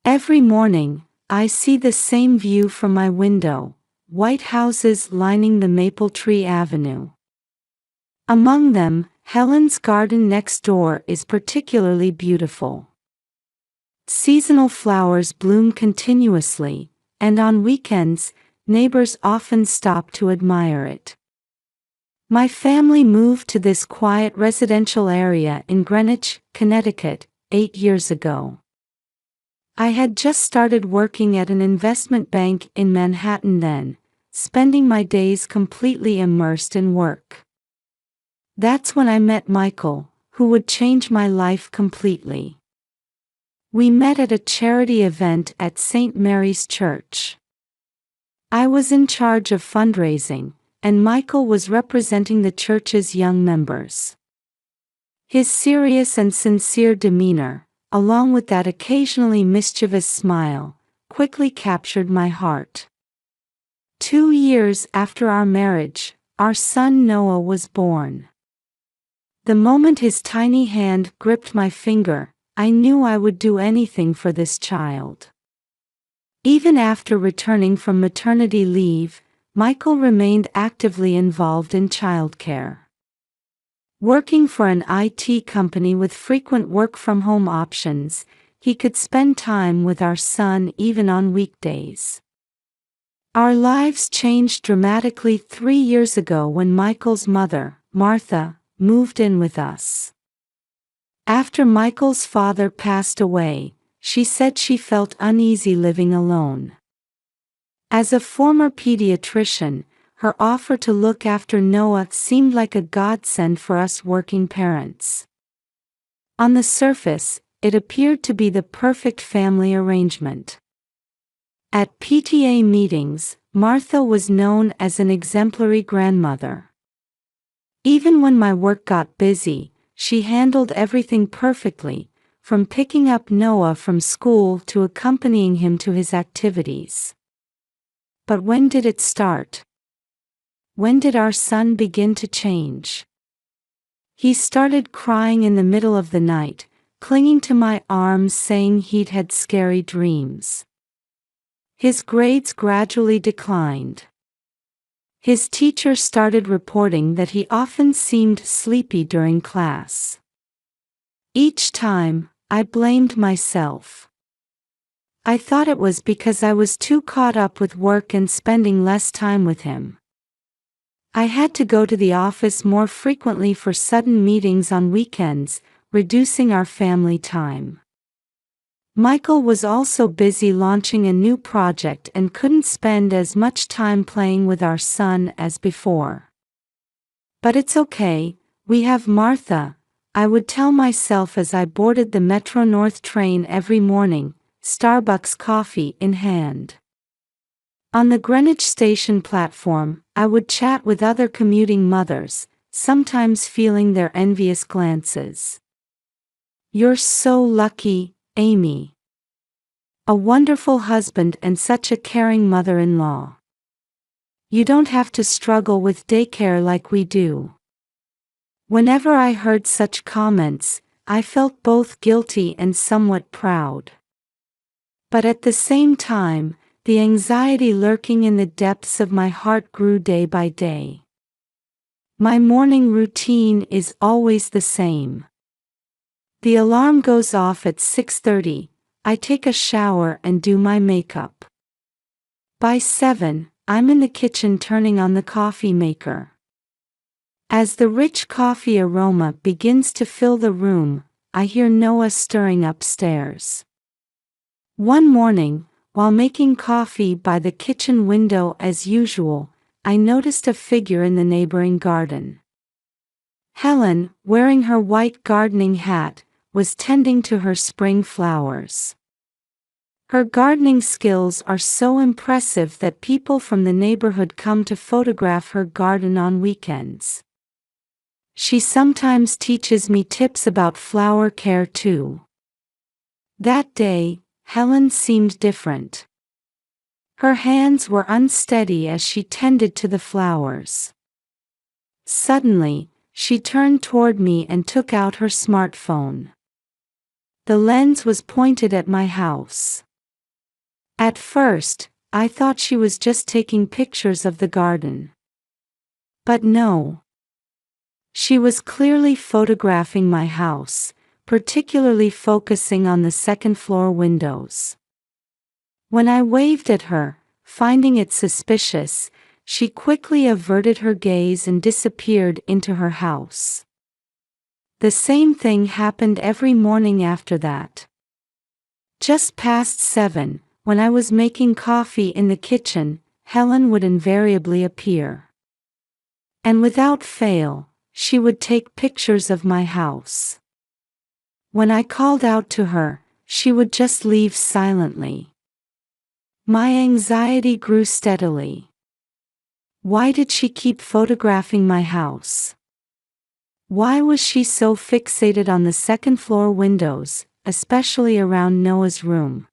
Every morning, I see the same view from my window, white houses lining the Maple Tree Avenue. Among them, Helen's garden next door is particularly beautiful. Seasonal flowers bloom continuously, and on weekends, neighbors often stop to admire it. My family moved to this quiet residential area in Greenwich, Connecticut, 8 years ago. I had just started working at an investment bank in Manhattan then, spending my days completely immersed in work. That's when I met Michael, who would change my life completely. We met at a charity event at St. Mary's Church. I was in charge of fundraising, and Michael was representing the church's young members. His serious and sincere demeanor, along with that occasionally mischievous smile, quickly captured my heart. 2 years after our marriage, our son Noah was born. The moment his tiny hand gripped my finger, I knew I would do anything for this child. Even after returning from maternity leave, Michael remained actively involved in childcare. Working for an IT company with frequent work-from-home options, he could spend time with our son even on weekdays. Our lives changed dramatically 3 years ago when Michael's mother, Martha, moved in with us. After Michael's father passed away, she said she felt uneasy living alone. As a former pediatrician, her offer to look after Noah seemed like a godsend for us working parents. On the surface, it appeared to be the perfect family arrangement. At PTA meetings, Martha was known as an exemplary grandmother. Even when my work got busy, she handled everything perfectly, from picking up Noah from school to accompanying him to his activities. But when did it start? When did our son begin to change? He started crying in the middle of the night, clinging to my arms saying he'd had scary dreams. His grades gradually declined. His teacher started reporting that he often seemed sleepy during class. Each time, I blamed myself. I thought it was because I was too caught up with work and spending less time with him. I had to go to the office more frequently for sudden meetings on weekends, reducing our family time. Michael was also busy launching a new project and couldn't spend as much time playing with our son as before. But it's okay, we have Martha, I would tell myself as I boarded the Metro North train every morning, Starbucks coffee in hand. On the Greenwich station platform, I would chat with other commuting mothers, sometimes feeling their envious glances. "You're so lucky, Amy. A wonderful husband and such a caring mother-in-law. You don't have to struggle with daycare like we do." Whenever I heard such comments, I felt both guilty and somewhat proud. But at the same time, the anxiety lurking in the depths of my heart grew day by day. My morning routine is always the same. The alarm goes off at 6:30, I take a shower and do my makeup. By 7, I'm in the kitchen turning on the coffee maker. As the rich coffee aroma begins to fill the room, I hear Noah stirring upstairs. One morning, while making coffee by the kitchen window as usual, I noticed a figure in the neighboring garden. Helen, wearing her white gardening hat, was tending to her spring flowers. Her gardening skills are so impressive that people from the neighborhood come to photograph her garden on weekends. She sometimes teaches me tips about flower care too. That day, Helen seemed different. Her hands were unsteady as she tended to the flowers. Suddenly, she turned toward me and took out her smartphone. The lens was pointed at my house. At first, I thought she was just taking pictures of the garden. But no. She was clearly photographing my house, particularly focusing on the second-floor windows. When I waved at her, finding it suspicious, she quickly averted her gaze and disappeared into her house. The same thing happened every morning after that. Just past 7, when I was making coffee in the kitchen, Helen would invariably appear. And without fail, she would take pictures of my house. When I called out to her, she would just leave silently. My anxiety grew steadily. Why did she keep photographing my house? Why was she so fixated on the second-floor windows, especially around Noah's room?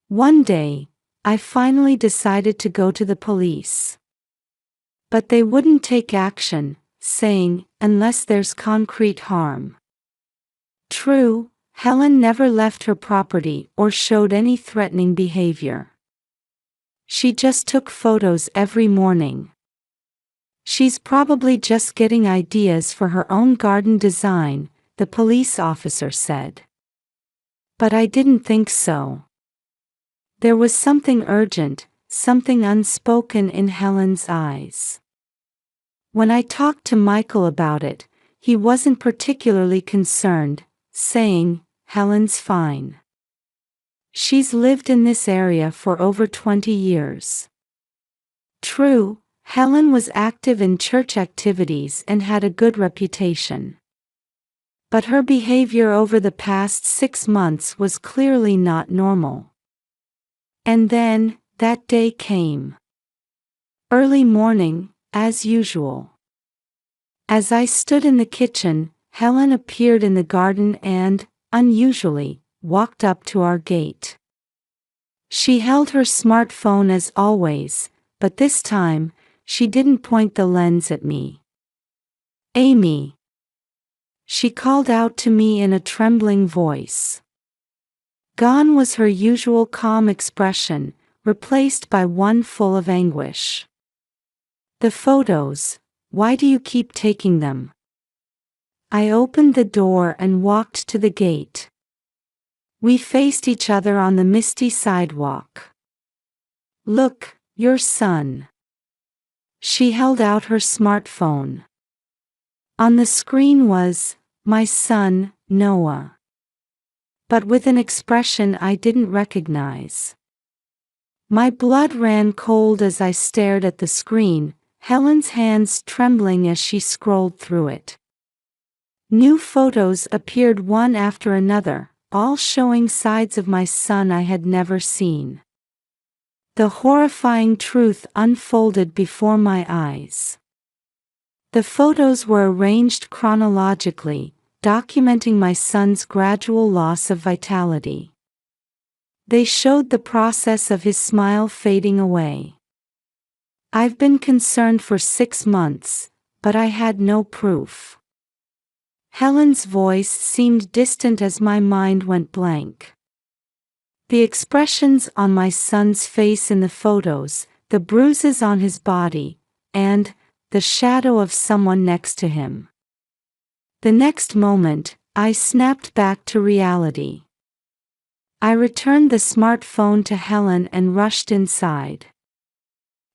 One day, I finally decided to go to the police. But they wouldn't take action, saying, unless there's concrete harm. True, Helen never left her property or showed any threatening behavior. She just took photos every morning. She's probably just getting ideas for her own garden design, the police officer said. But I didn't think so. There was something urgent, something unspoken in Helen's eyes. When I talked to Michael about it, he wasn't particularly concerned, saying, "Helen's fine. She's lived in this area for over 20 years. True, Helen was active in church activities and had a good reputation. But her behavior over the past 6 months was clearly not normal." And then, that day came. Early morning, as usual. As I stood in the kitchen, Helen appeared in the garden and, unusually, walked up to our gate. She held her smartphone as always, but this time, she didn't point the lens at me. "Amy." She called out to me in a trembling voice. Gone was her usual calm expression, replaced by one full of anguish. "The photos, why do you keep taking them?" I opened the door and walked to the gate. We faced each other on the misty sidewalk. "Look, your son." She held out her smartphone. On the screen was, my son, Noah. But with an expression I didn't recognize. My blood ran cold as I stared at the screen, Helen's hands trembling as she scrolled through it. New photos appeared one after another, all showing sides of my son I had never seen. The horrifying truth unfolded before my eyes. The photos were arranged chronologically, documenting my son's gradual loss of vitality. They showed the process of his smile fading away. "I've been concerned for 6 months, but I had no proof." Helen's voice seemed distant as my mind went blank. The expressions on my son's face in the photos, the bruises on his body, and the shadow of someone next to him. The next moment, I snapped back to reality. I returned the smartphone to Helen and rushed inside.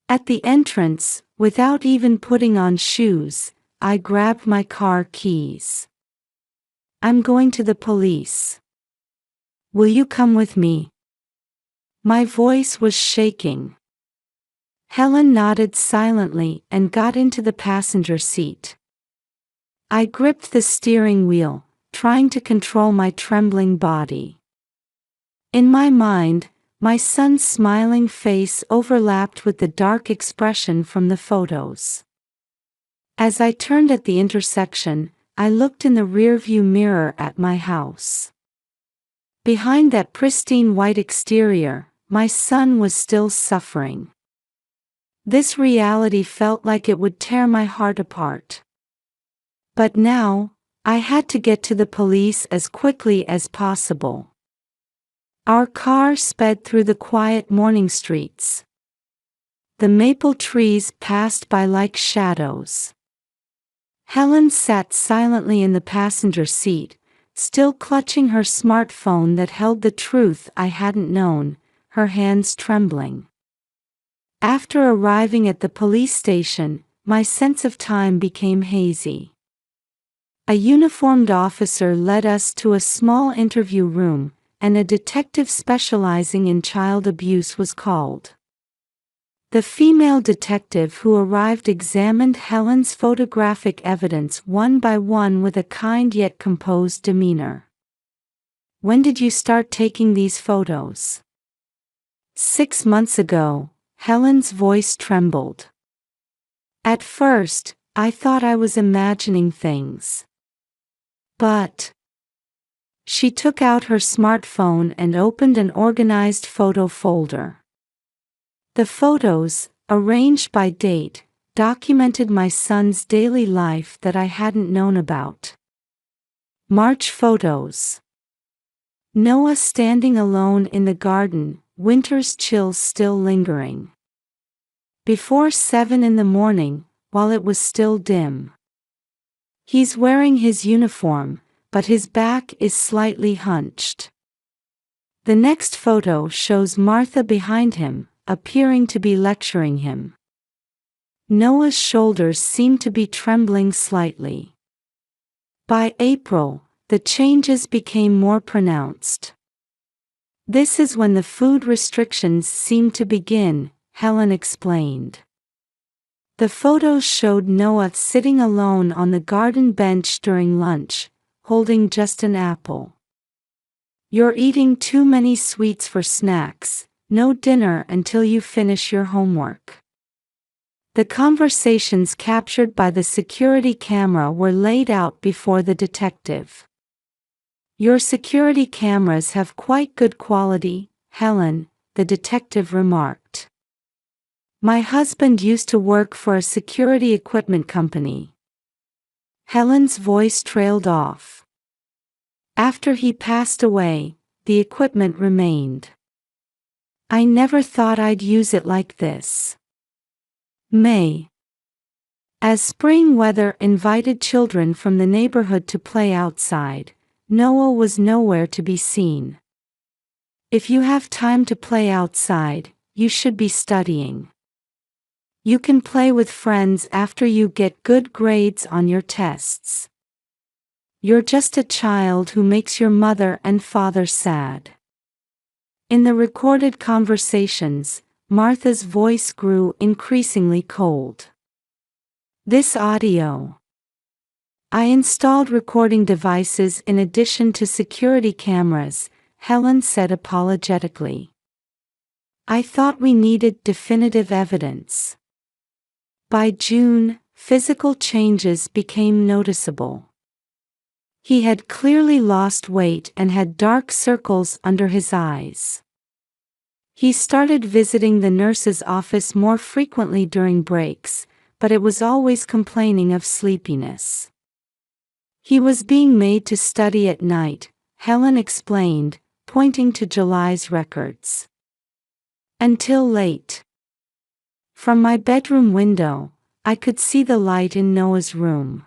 At the entrance, without even putting on shoes, I grabbed my car keys. "I'm going to the police. Will you come with me?" My voice was shaking. Helen nodded silently and got into the passenger seat. I gripped the steering wheel, trying to control my trembling body. In my mind, my son's smiling face overlapped with the dark expression from the photos. As I turned at the intersection, I looked in the rearview mirror at my house. Behind that pristine white exterior, my son was still suffering. This reality felt like it would tear my heart apart. But now, I had to get to the police as quickly as possible. Our car sped through the quiet morning streets. The maple trees passed by like shadows. Helen sat silently in the passenger seat, still clutching her smartphone that held the truth I hadn't known, her hands trembling. After arriving at the police station, my sense of time became hazy. A uniformed officer led us to a small interview room, and a detective specializing in child abuse was called. The female detective who arrived examined Helen's photographic evidence one by one with a kind yet composed demeanor. "When did you start taking these photos?" "6 months ago," Helen's voice trembled. "At first, I thought I was imagining things. But..." She took out her smartphone and opened an organized photo folder. The photos, arranged by date, documented my son's daily life that I hadn't known about. March photos. Noah standing alone in the garden, winter's chills still lingering. Before 7 in the morning, while it was still dim. He's wearing his uniform, but his back is slightly hunched. The next photo shows Martha behind him, appearing to be lecturing him. Noah's shoulders seem to be trembling slightly. By April, the changes became more pronounced. "This is when the food restrictions seem to begin," Helen explained. The photos showed Noah sitting alone on the garden bench during lunch, holding just an apple. "You're eating too many sweets for snacks. No dinner until you finish your homework." The conversations captured by the security camera were laid out before the detective. "Your security cameras have quite good quality, Helen," the detective remarked. "My husband used to work for a security equipment company." Helen's voice trailed off. "After he passed away, the equipment remained. I never thought I'd use it like this." May. As spring weather invited children from the neighborhood to play outside, Noah was nowhere to be seen. "If you have time to play outside, you should be studying. You can play with friends after you get good grades on your tests. You're just a child who makes your mother and father sad." In the recorded conversations, Martha's voice grew increasingly cold. "This audio." "I installed recording devices in addition to security cameras," Helen said apologetically. "I thought we needed definitive evidence." By June, physical changes became noticeable. He had clearly lost weight and had dark circles under his eyes. He started visiting the nurse's office more frequently during breaks, but it was always complaining of sleepiness. He was being made to study at night, Helen explained, pointing to July's records. "Until late. From my bedroom window, I could see the light in Noah's room.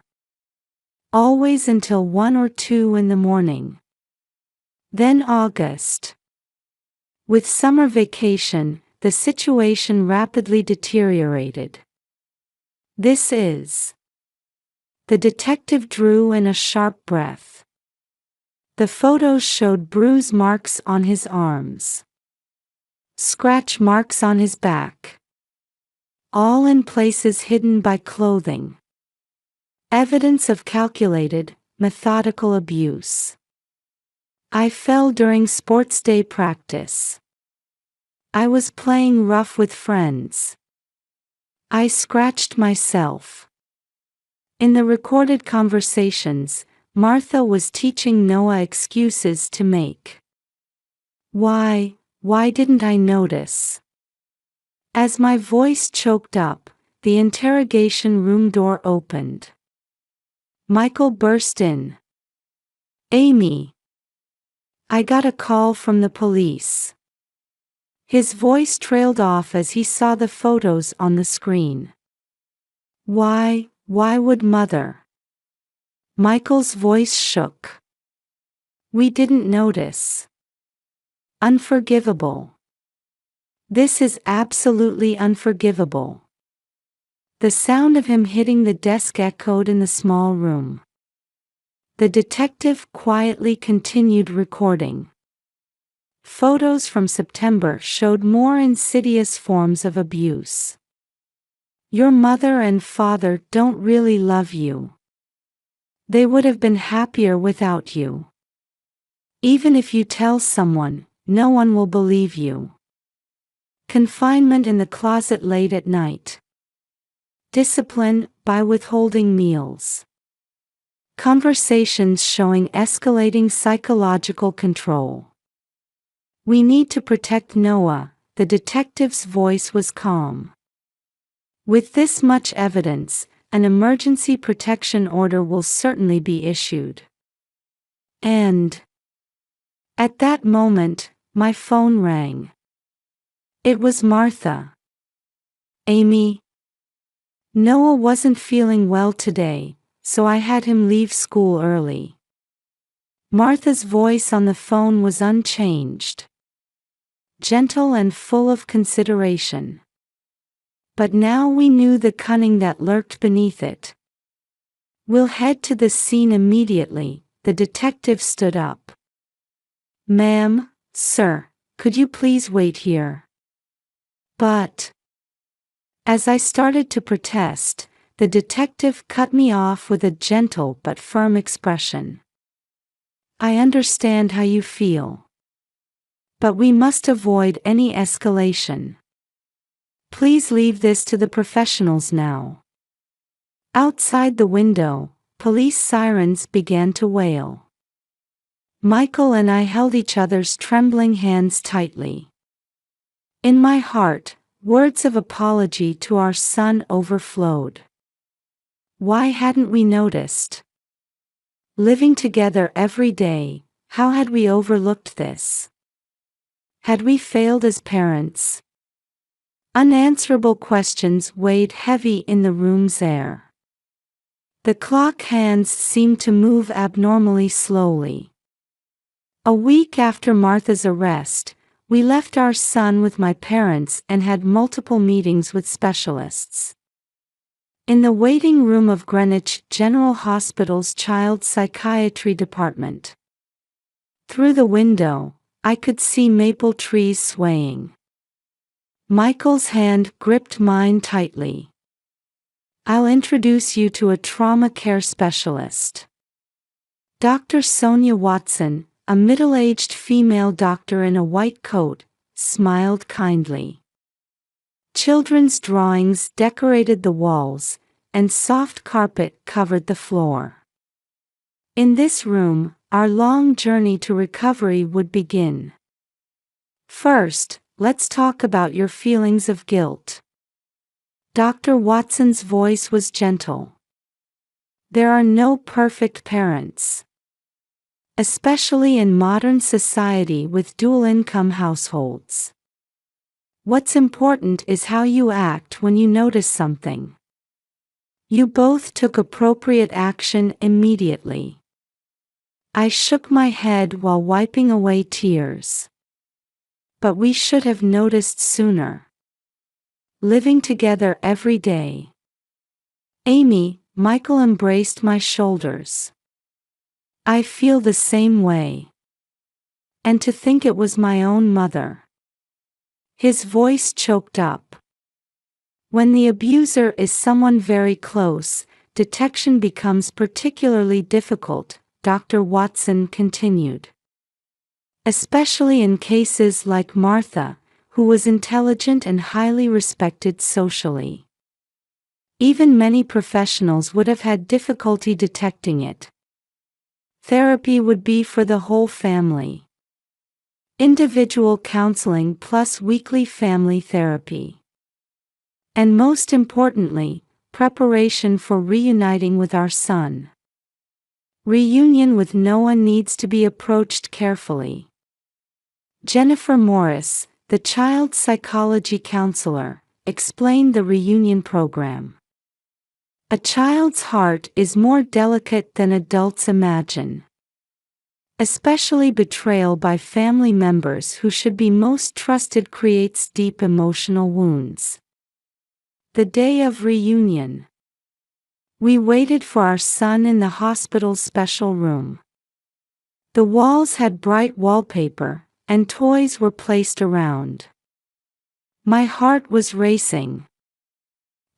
Always until 1 or 2 in the morning. Then August. With summer vacation, the situation rapidly deteriorated. This is..." The detective drew in a sharp breath. The photos showed bruise marks on his arms. Scratch marks on his back. All in places hidden by clothing. Evidence of calculated, methodical abuse. "I fell during sports day practice. I was playing rough with friends. I scratched myself." In the recorded conversations, Martha was teaching Noah excuses to make. Why didn't I notice?" As my voice choked up, the interrogation room door opened. Michael burst in. "Amy." I got a call from the police. His voice trailed off as he saw the photos on the screen. Why would Mother? Michael's voice shook. We didn't notice. Unforgivable. This is absolutely unforgivable. The sound of him hitting the desk echoed in the small room. The detective quietly continued recording. Photos from September showed more insidious forms of abuse. Your mother and father don't really love you. They would have been happier without you. Even if you tell someone, no one will believe you. Confinement in the closet late at night. Discipline by withholding meals. Conversations showing escalating psychological control. We need to protect Noah, the detective's voice was calm. With this much evidence, an emergency protection order will certainly be issued. And at that moment, my phone rang. It was Martha. Amy. Noah wasn't feeling well today, so I had him leave school early. Martha's voice on the phone was unchanged. Gentle and full of consideration. But now we knew the cunning that lurked beneath it. We'll head to the scene immediately, the detective stood up. Ma'am, sir, could you please wait here? But as I started to protest, the detective cut me off with a gentle but firm expression. I understand how you feel. But we must avoid any escalation. Please leave this to the professionals now. Outside the window, police sirens began to wail. Michael and I held each other's trembling hands tightly. In my heart, words of apology to our son overflowed. Why hadn't we noticed? Living together every day, how had we overlooked this? Had we failed as parents? Unanswerable questions weighed heavy in the room's air. The clock hands seemed to move abnormally slowly. A week after Martha's arrest, we left our son with my parents and had multiple meetings with specialists. In the waiting room of Greenwich General Hospital's child psychiatry department. Through the window, I could see maple trees swaying. Michael's hand gripped mine tightly. I'll introduce you to a trauma care specialist. Dr. Sonia Watson, a middle-aged female doctor in a white coat, smiled kindly. Children's drawings decorated the walls, and soft carpet covered the floor. In this room, our long journey to recovery would begin. First, let's talk about your feelings of guilt. Dr. Watson's voice was gentle. There are no perfect parents. Especially in modern society with dual-income households. What's important is how you act when you notice something. You both took appropriate action immediately. I shook my head while wiping away tears. But we should have noticed sooner. Living together every day. Amy, Michael embraced my shoulders. I feel the same way. And to think it was my own mother. His voice choked up. When the abuser is someone very close, detection becomes particularly difficult, Dr. Watson continued. Especially in cases like Martha, who was intelligent and highly respected socially. Even many professionals would have had difficulty detecting it. Therapy would be for the whole family. Individual counseling plus weekly family therapy. And most importantly, preparation for reuniting with our son. Reunion with Noah needs to be approached carefully. Jennifer Morris, the child psychology counselor, explained the reunion program. A child's heart is more delicate than adults imagine. Especially betrayal by family members who should be most trusted creates deep emotional wounds. The day of reunion. We waited for our son in the hospital's special room. The walls had bright wallpaper, and toys were placed around. My heart was racing.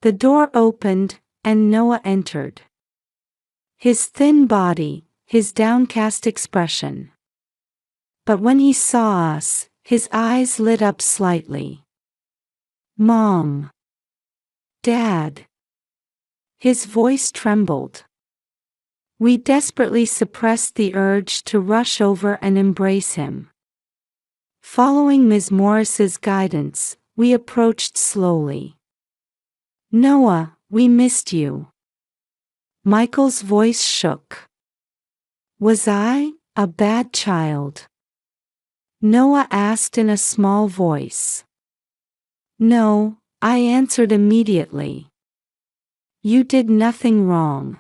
The door opened, and Noah entered. His thin body, his downcast expression. But when he saw us, his eyes lit up slightly. "Mom. Dad." His voice trembled. We desperately suppressed the urge to rush over and embrace him. Following Ms. Morris's guidance, we approached slowly. "Noah, we missed you." Michael's voice shook. Was I a bad child? Noah asked in a small voice. No, I answered immediately. You did nothing wrong.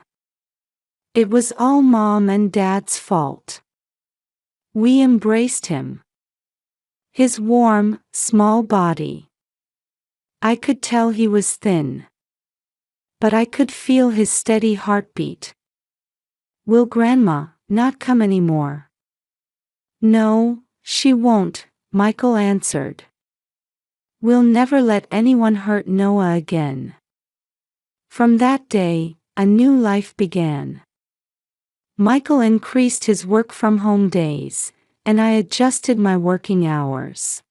It was all Mom and Dad's fault. We embraced him. His warm, small body. I could tell he was thin. But I could feel his steady heartbeat. Will Grandma not come anymore? No, she won't, Michael answered. We'll never let anyone hurt Noah again. From that day, a new life began. Michael increased his work-from-home days, and I adjusted my working hours.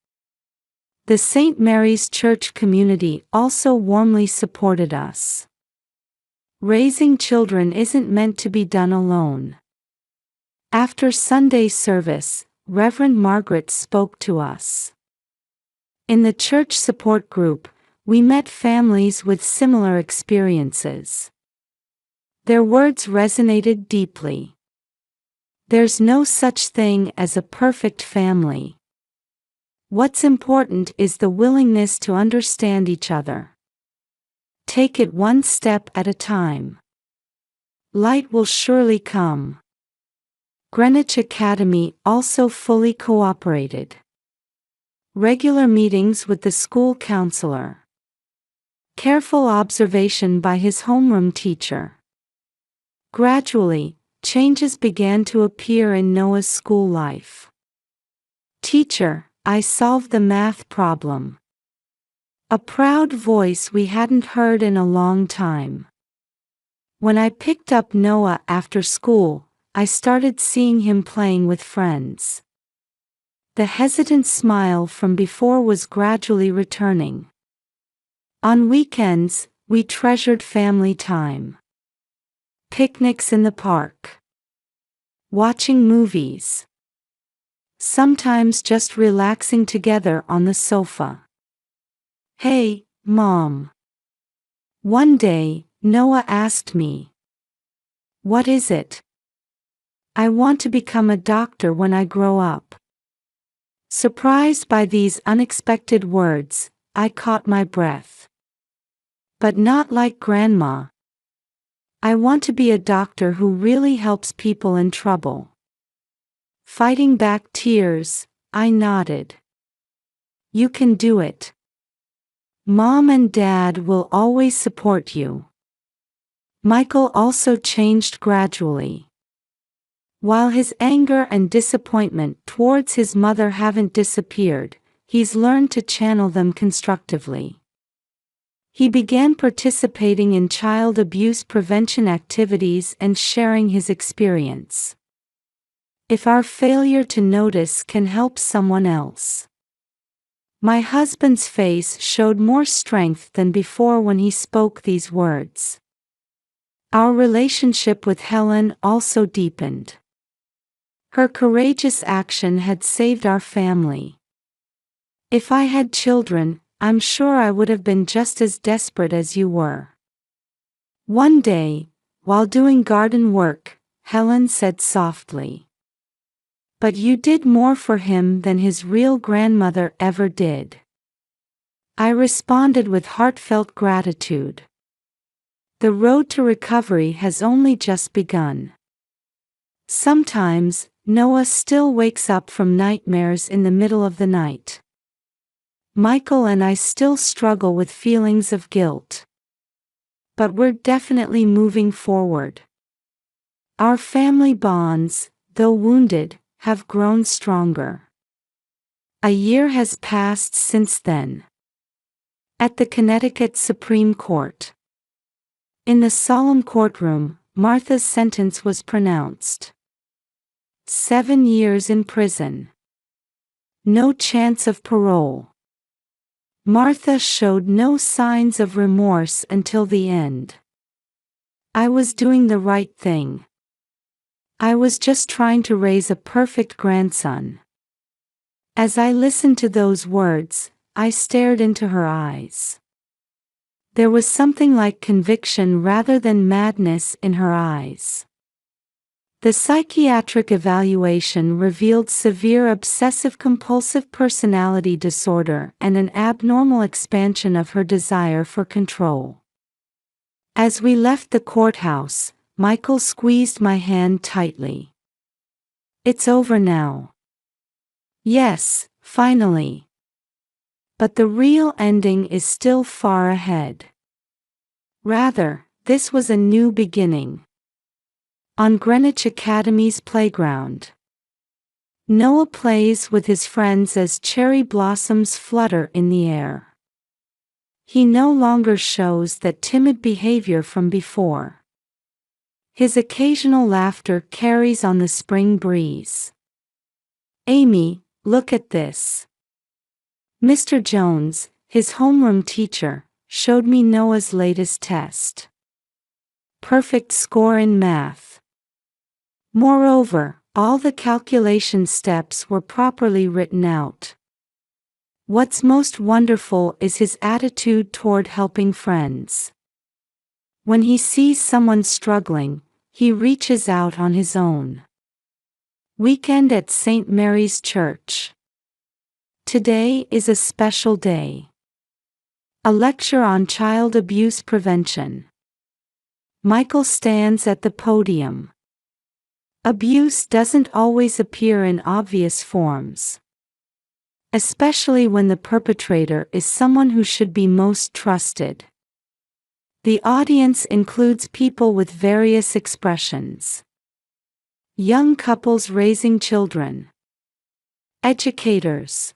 The St. Mary's Church community also warmly supported us. Raising children isn't meant to be done alone. After Sunday service, Reverend Margaret spoke to us. In the church support group, we met families with similar experiences. Their words resonated deeply. There's no such thing as a perfect family. What's important is the willingness to understand each other. Take it one step at a time. Light will surely come. Greenwich Academy also fully cooperated. Regular meetings with the school counselor. Careful observation by his homeroom teacher. Gradually, changes began to appear in Noah's school life. Teacher, I solved the math problem. A proud voice we hadn't heard in a long time. When I picked up Noah after school, I started seeing him playing with friends. The hesitant smile from before was gradually returning. On weekends, we treasured family time. Picnics in the park. Watching movies. Sometimes just relaxing together on the sofa. Hey, Mom. One day, Noah asked me. What is it? I want to become a doctor when I grow up. Surprised by these unexpected words, I caught my breath. But not like Grandma. I want to be a doctor who really helps people in trouble. Fighting back tears, I nodded. You can do it. Mom and Dad will always support you. Michael also changed gradually. While his anger and disappointment towards his mother haven't disappeared, he's learned to channel them constructively. He began participating in child abuse prevention activities and sharing his experience. If our failure to notice can help someone else. My husband's face showed more strength than before when he spoke these words. Our relationship with Helen also deepened. Her courageous action had saved our family. If I had children, I'm sure I would have been just as desperate as you were. One day, while doing garden work, Helen said softly. But you did more for him than his real grandmother ever did. I responded with heartfelt gratitude. The road to recovery has only just begun. Sometimes, Noah still wakes up from nightmares in the middle of the night. Michael and I still struggle with feelings of guilt. But we're definitely moving forward. Our family bonds, though wounded, have grown stronger. A year has passed since then. At the Connecticut Supreme Court. In the solemn courtroom, Martha's sentence was pronounced. 7 years in prison. No chance of parole. Martha showed no signs of remorse until the end. I was doing the right thing. I was just trying to raise a perfect grandson. As I listened to those words, I stared into her eyes. There was something like conviction rather than madness in her eyes. The psychiatric evaluation revealed severe obsessive-compulsive personality disorder and an abnormal expansion of her desire for control. As we left the courthouse, Michael squeezed my hand tightly. It's over now. Yes, finally. But the real ending is still far ahead. Rather, this was a new beginning. On Greenwich Academy's playground. Noah plays with his friends as cherry blossoms flutter in the air. He no longer shows that timid behavior from before. His occasional laughter carries on the spring breeze. Amy, look at this. Mr. Jones, his homeroom teacher, showed me Noah's latest test. Perfect score in math. Moreover, all the calculation steps were properly written out. What's most wonderful is his attitude toward helping friends. When he sees someone struggling, he reaches out on his own. Weekend at St. Mary's Church. Today is a special day. A lecture on child abuse prevention. Michael stands at the podium. Abuse doesn't always appear in obvious forms. Especially when the perpetrator is someone who should be most trusted. The audience includes people with various expressions. Young couples raising children. Educators.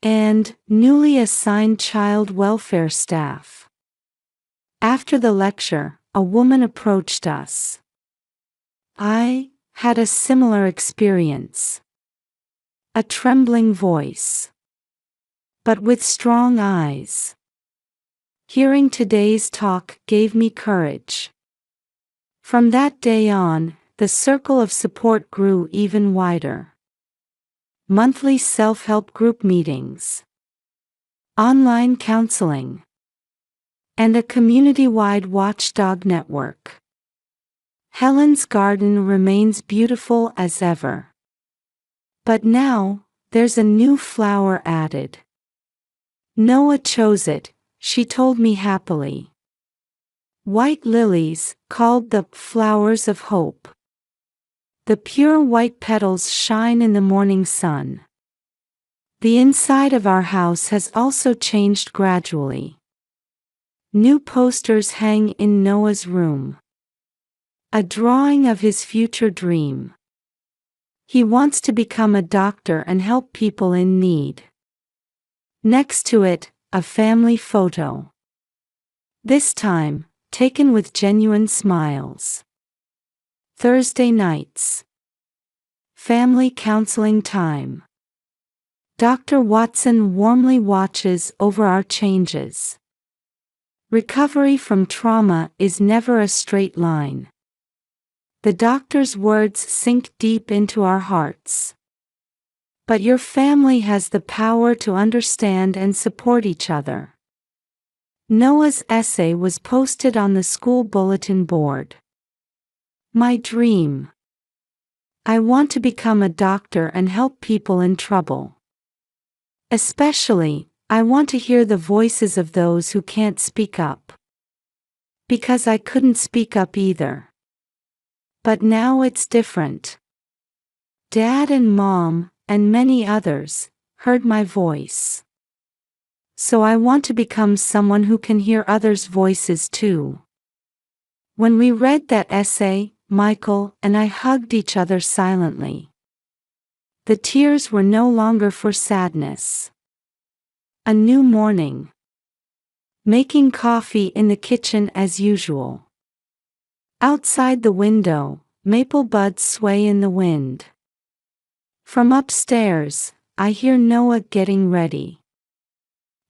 And newly assigned child welfare staff. After the lecture, a woman approached us. I had a similar experience. A trembling voice. But with strong eyes. Hearing today's talk gave me courage. From that day on, the circle of support grew even wider. Monthly self-help group meetings. Online counseling. And a community-wide watchdog network. Helen's garden remains beautiful as ever. But now, there's a new flower added. Noah chose it, she told me happily. White lilies, called the flowers of hope. The pure white petals shine in the morning sun. The inside of our house has also changed gradually. New posters hang in Noah's room. A drawing of his future dream. He wants to become a doctor and help people in need. Next to it, a family photo. This time, taken with genuine smiles. Thursday nights. Family counseling time. Dr. Watson warmly watches over our changes. Recovery from trauma is never a straight line. The doctor's words sink deep into our hearts. But your family has the power to understand and support each other. Noah's essay was posted on the school bulletin board. My dream. I want to become a doctor and help people in trouble. Especially, I want to hear the voices of those who can't speak up. Because I couldn't speak up either. But now it's different. Dad and Mom, and many others, heard my voice. So I want to become someone who can hear others' voices too. When we read that essay, Michael and I hugged each other silently. The tears were no longer for sadness. A new morning. Making coffee in the kitchen as usual. Outside the window, maple buds sway in the wind. From upstairs, I hear Noah getting ready.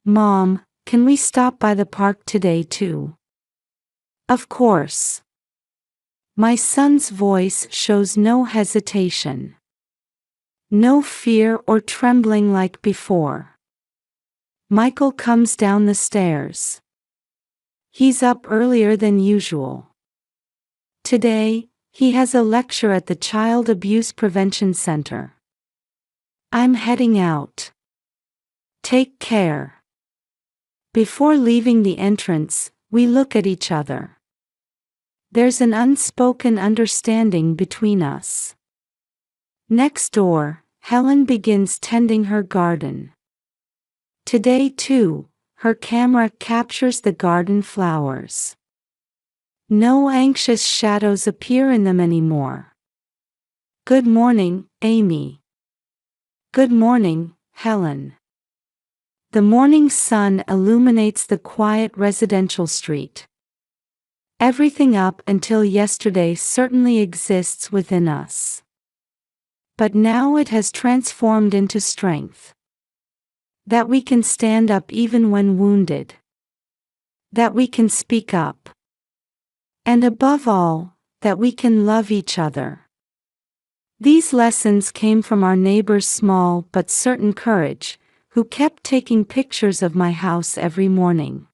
Mom, can we stop by the park today too? Of course. My son's voice shows no hesitation. No fear or trembling like before. Michael comes down the stairs. He's up earlier than usual. Today, he has a lecture at the Child Abuse Prevention Center. I'm heading out. Take care. Before leaving the entrance, we look at each other. There's an unspoken understanding between us. Next door, Helen begins tending her garden. Today too, her camera captures the garden flowers. No anxious shadows appear in them anymore. Good morning, Amy. Good morning, Helen. The morning sun illuminates the quiet residential street. Everything up until yesterday certainly exists within us. But now it has transformed into strength. That we can stand up even when wounded. That we can speak up. And above all, that we can love each other. These lessons came from our neighbor's small but certain courage, who kept taking pictures of my house every morning.